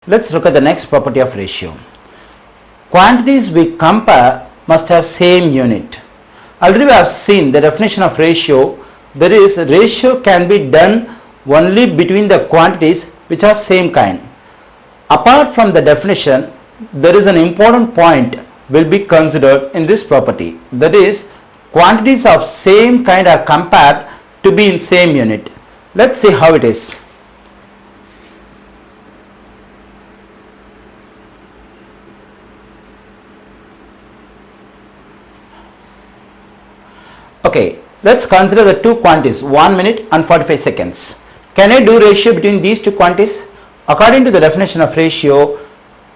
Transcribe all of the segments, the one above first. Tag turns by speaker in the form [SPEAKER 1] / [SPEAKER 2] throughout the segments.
[SPEAKER 1] Let's look at the next property of ratio. Quantities we compare must have same unit. Already we have seen the definition of ratio. That is, ratio can be done only between the quantities which are same kind. Apart from the definition, there is an important point will be considered in this property. That is, quantities of same kind are compared to be in same unit. Let's see how it is. Okay, let's consider the two quantities 1 minute and 45 seconds. Can I do ratio between these two quantities? According to the definition of ratio,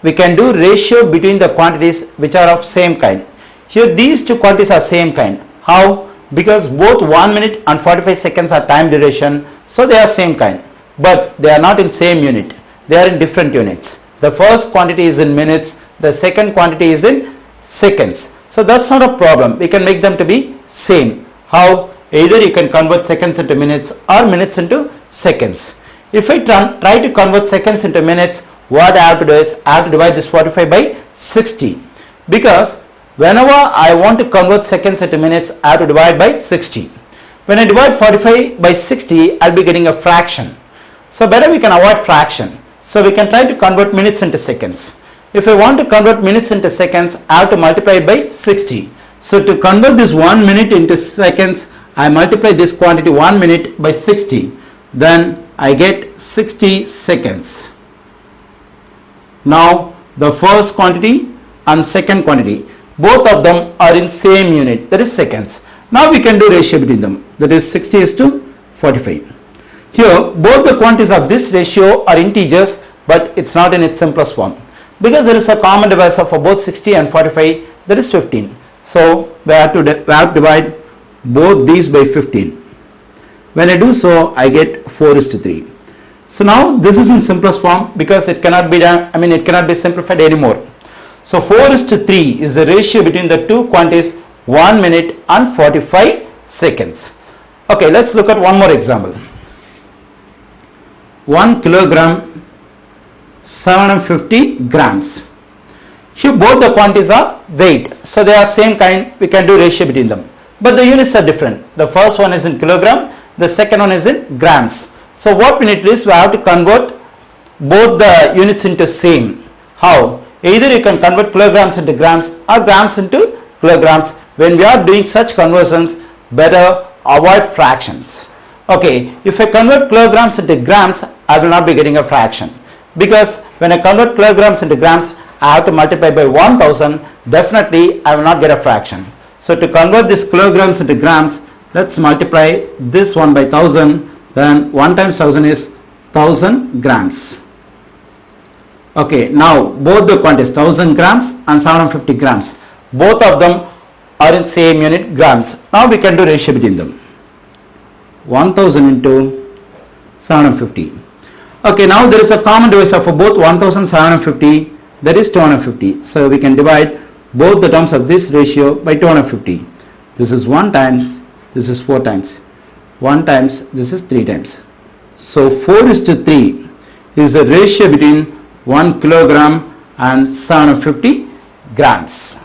[SPEAKER 1] we can do ratio between the quantities which are of same kind. Here these two quantities are same kind. How? Because both 1 minute and 45 seconds are time duration, so they are same kind. But they are not in same unit. They are in different units. The first quantity is in minutes, the second quantity is in seconds. So that's not a problem. We can make them to be same. How? Either you can convert seconds into minutes or minutes into seconds. If I try to convert seconds into minutes, what I have to do is I have to divide this 45 by 60. Because whenever I want to convert seconds into minutes, I have to divide by 60. When I divide 45 by 60, I'll be getting a fraction. So better we can avoid fraction. So we can try to convert minutes into seconds. If I want to convert minutes into seconds, I have to multiply it by 60. So to convert this 1 minute into seconds, I multiply this quantity 1 minute by 60. Then I get 60 seconds. Now the first quantity and second quantity, both of them are in same unit, that is seconds. Now we can do ratio between them, that is 60 is to 45. Here both the quantities of this ratio are integers, but it's not in its simplest form. Because there is a common divisor for both 60 and 45, that is 15. So we have to divide both these by 15. When I do so, I get 4 is to 3. So now this is in simplest form because it cannot be done, it cannot be simplified anymore. So 4 is to 3 is the ratio between the two quantities 1 minute and 45 seconds. Okay, let's look at one more example. 1 kilogram 750 grams. Here both the quantities are weight, so they are same kind, we can do ratio between them. But the units are different. The first one is in kilogram, the second one is in grams. So what we need to do is we have to convert both the units into same. How? Either you can convert kilograms into grams or grams into kilograms. When we are doing such conversions, better avoid fractions. Okay, if I convert kilograms into grams, I will not be getting a fraction. Because when I convert kilograms into grams, I have to multiply by 1000, definitely I will not get a fraction. So to convert this kilograms into grams, let's multiply this one by 1000, then 1 times 1000 is 1000 grams. Okay, now both the quantities 1000 grams and 750 grams, both of them are in same unit grams. Now we can do ratio between them. 1000 into 750. Okay, now there is a common divisor for both 1750, that is 250. So we can divide both the terms of this ratio by 250. This is 1 times, this is 4 times. 1 times, this is 3 times. So 4 is to 3 is the ratio between 1 kilogram and 750 grams.